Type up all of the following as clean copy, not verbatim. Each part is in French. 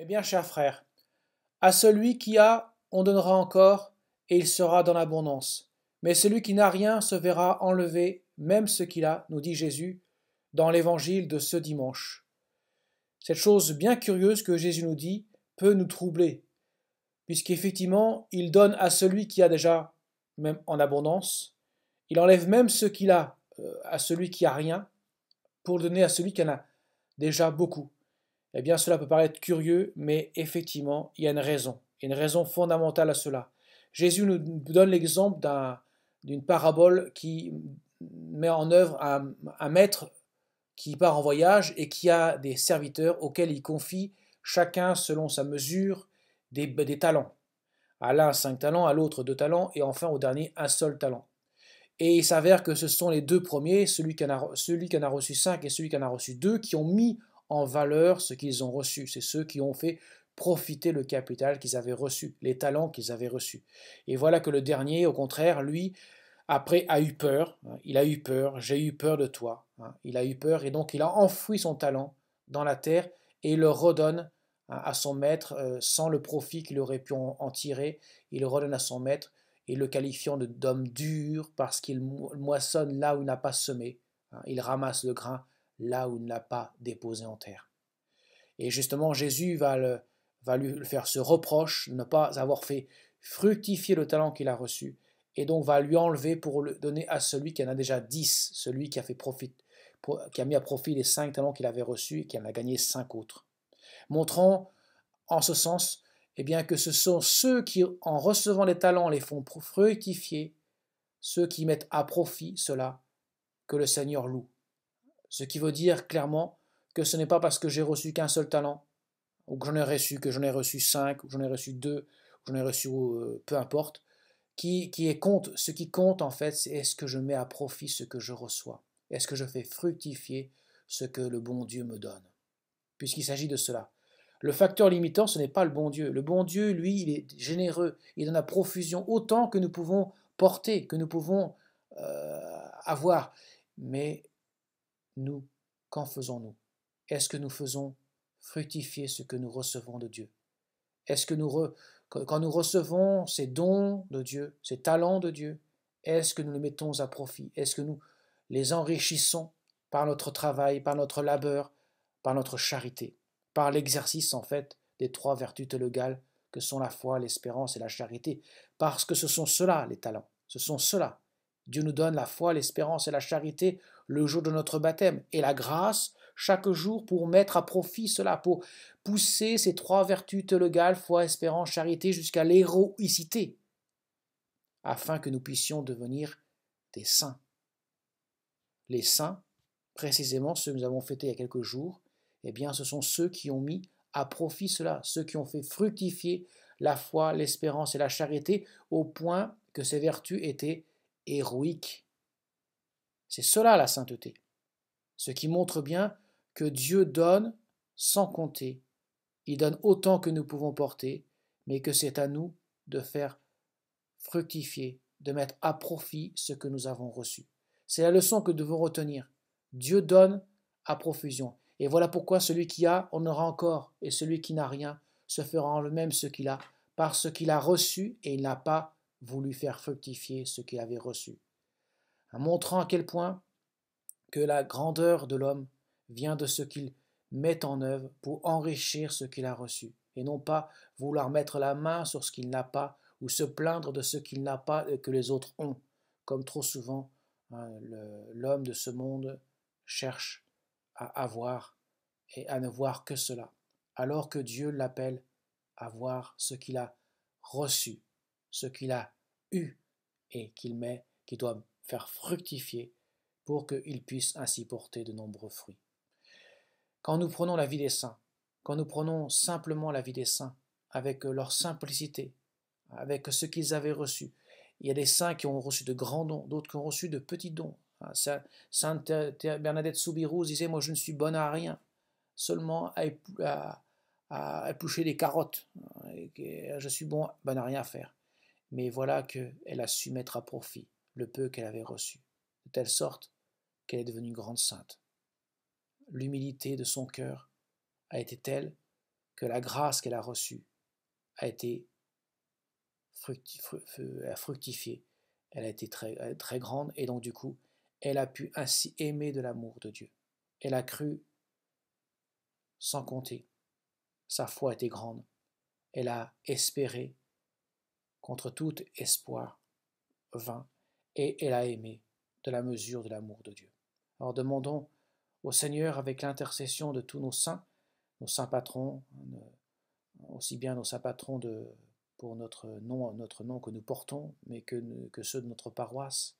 Eh bien, cher frère, à celui qui a, on donnera encore, et il sera dans l'abondance. Mais celui qui n'a rien se verra enlever même ce qu'il a, nous dit Jésus, dans l'évangile de ce dimanche. Cette chose bien curieuse que Jésus nous dit peut nous troubler, puisqu'effectivement, il donne à celui qui a déjà, même en abondance, il enlève même ce qu'il a à celui qui a rien, pour donner à celui qui en a déjà beaucoup. Eh bien, cela peut paraître curieux, mais effectivement, il y a une raison fondamentale à cela. Jésus nous donne l'exemple d'une parabole qui met en œuvre un maître qui part en voyage et qui a des serviteurs auxquels il confie, chacun selon sa mesure, des talents. À l'un 5 talents, à l'autre 2 talents, et enfin au dernier un seul talent. Et il s'avère que ce sont les deux premiers, celui qui en a reçu 5 et celui qui en a reçu 2, qui ont mis en valeur ce qu'ils ont reçu. C'est ceux qui ont fait profiter le capital qu'ils avaient reçu, les talents qu'ils avaient reçus. Et voilà que le dernier, au contraire, lui, après, a eu peur. Il a eu peur, j'ai eu peur de toi. Il a eu peur et donc il a enfoui son talent dans la terre et il le redonne à son maître sans le profit qu'il aurait pu en tirer. Il le redonne à son maître et le qualifiant d'homme dur parce qu'il moissonne là où il n'a pas semé. Il ramasse le grain là où il ne l'a pas déposé en terre. Et justement, Jésus va lui faire ce reproche de ne pas avoir fait fructifier le talent qu'il a reçu, et donc va lui enlever pour le donner à celui qui en a déjà 10, celui qui a, qui a mis à profit les 5 talents qu'il avait reçus et qui en a gagné 5 autres. Montrant en ce sens eh bien, que ce sont ceux qui, en recevant les talents, les font fructifier, ceux qui mettent à profit cela, que le Seigneur loue. Ce qui veut dire clairement que ce n'est pas parce que j'ai reçu qu'un seul talent, ou que j'en ai reçu 5, ou j'en ai reçu 2, ou j'en ai reçu peu importe, ce qui compte en fait, c'est est-ce que je mets à profit ce que je reçois? Est-ce que je fais fructifier ce que le bon Dieu me donne? Puisqu'il s'agit de cela. Le facteur limitant, ce n'est pas le bon Dieu. Le bon Dieu, lui, il est généreux. Il donne à profusion autant que nous pouvons porter, que nous pouvons avoir. Mais nous, qu'en faisons-nous? Est-ce que nous faisons fructifier ce que nous recevons de Dieu? Est-ce que quand nous recevons ces dons de Dieu, ces talents de Dieu, est-ce que nous les mettons à profit? Est-ce que nous les enrichissons par notre travail, par notre labeur, par notre charité, par l'exercice en fait des 3 vertus théologales que sont la foi, l'espérance et la charité? Parce que ce sont ceux-là les talents, ce sont ceux-là. Dieu nous donne la foi, l'espérance et la charité le jour de notre baptême et la grâce chaque jour pour mettre à profit cela, pour pousser ces 3 vertus théologales, foi, espérance, charité, jusqu'à l'héroïcité, afin que nous puissions devenir des saints. Les saints, précisément ceux que nous avons fêtés il y a quelques jours, eh bien ce sont ceux qui ont mis à profit cela, ceux qui ont fait fructifier la foi, l'espérance et la charité au point que ces vertus étaient héroïques. C'est cela la sainteté, ce qui montre bien que Dieu donne sans compter. Il donne autant que nous pouvons porter, mais que c'est à nous de faire fructifier, de mettre à profit ce que nous avons reçu. C'est la leçon que nous devons retenir. Dieu donne à profusion. Et voilà pourquoi celui qui a en aura encore, et celui qui n'a rien se fera en lui-même ce qu'il a, parce qu'il a reçu et il n'a pas voulu faire fructifier ce qu'il avait reçu. En montrant à quel point que la grandeur de l'homme vient de ce qu'il met en œuvre pour enrichir ce qu'il a reçu, et non pas vouloir mettre la main sur ce qu'il n'a pas ou se plaindre de ce qu'il n'a pas et que les autres ont, comme trop souvent l'homme de ce monde cherche à avoir et à ne voir que cela, alors que Dieu l'appelle à voir ce qu'il a reçu, ce qu'il a eu et qu'il doit faire fructifier pour qu'il puisse ainsi porter de nombreux fruits. Quand nous prenons la vie des saints, quand nous prenons simplement la vie des saints, avec leur simplicité, avec ce qu'ils avaient reçu, il y a des saints qui ont reçu de grands dons, d'autres qui ont reçu de petits dons. Sainte Bernadette Soubirous disait, moi je ne suis bonne à rien, seulement à éplucher des carottes, et je suis bonne à rien faire. Mais voilà qu'elle a su mettre à profit le peu qu'elle avait reçu, de telle sorte qu'elle est devenue grande sainte. L'humilité de son cœur a été telle que la grâce qu'elle a reçue a été fructifiée, elle a été très, très grande, et donc du coup, elle a pu ainsi aimer de l'amour de Dieu. Elle a cru sans compter, sa foi était grande, elle a espéré contre tout espoir vain, et elle a aimé de la mesure de l'amour de Dieu. Alors demandons au Seigneur, avec l'intercession de tous nos saints patrons, aussi bien nos saints patrons pour notre nom que nous portons, mais que ceux de notre paroisse,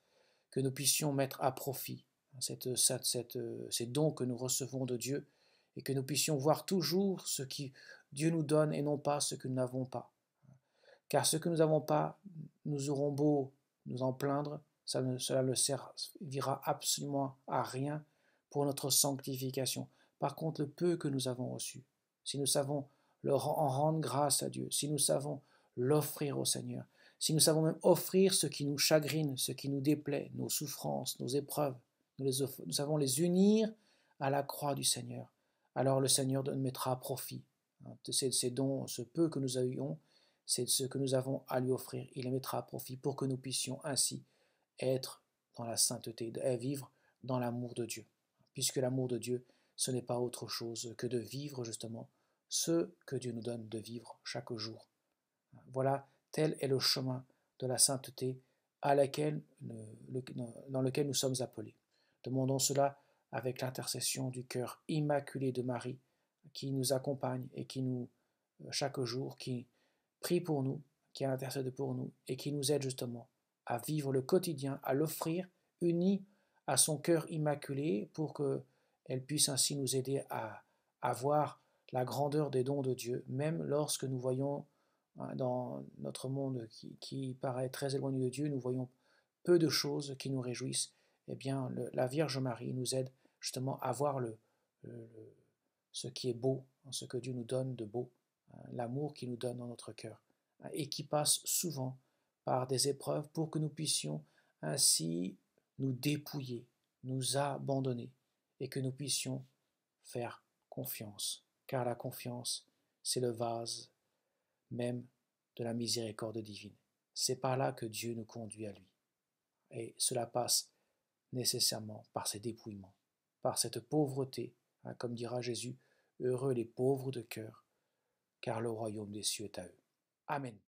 que nous puissions mettre à profit ces dons que nous recevons de Dieu, et que nous puissions voir toujours ce que Dieu nous donne et non pas ce que nous n'avons pas. Car ce que nous n'avons pas, nous aurons beau nous en plaindre, cela ne servira absolument à rien pour notre sanctification. Par contre, le peu que nous avons reçu, si nous savons en rendre grâce à Dieu, si nous savons l'offrir au Seigneur, si nous savons même offrir ce qui nous chagrine, ce qui nous déplaît, nos souffrances, nos épreuves, nous savons les unir à la croix du Seigneur, alors le Seigneur nous mettra à profit de ces dons, ce peu que nous ayons, c'est ce que nous avons à lui offrir, il les mettra à profit pour que nous puissions ainsi être dans la sainteté, et vivre dans l'amour de Dieu. Puisque l'amour de Dieu, ce n'est pas autre chose que de vivre justement ce que Dieu nous donne de vivre chaque jour. Voilà, tel est le chemin de la sainteté dans lequel nous sommes appelés. Demandons cela avec l'intercession du cœur immaculé de Marie, qui nous accompagne et qui nous, chaque jour, qui prie pour nous, qui intercède pour nous et qui nous aide justement à vivre le quotidien, à l'offrir uni à son cœur immaculé pour qu'elle puisse ainsi nous aider à voir la grandeur des dons de Dieu, même lorsque nous voyons dans notre monde qui paraît très éloigné de Dieu, nous voyons peu de choses qui nous réjouissent. Eh bien, la Vierge Marie nous aide justement à voir ce qui est beau, ce que Dieu nous donne de beau, l'amour qu'il nous donne dans notre cœur, et qui passe souvent par des épreuves pour que nous puissions ainsi nous dépouiller, nous abandonner, et que nous puissions faire confiance, car la confiance, c'est le vase même de la miséricorde divine. C'est par là que Dieu nous conduit à lui. Et cela passe nécessairement par ces dépouillements, par cette pauvreté, comme dira Jésus, heureux les pauvres de cœur, car le royaume des cieux est à eux. Amen.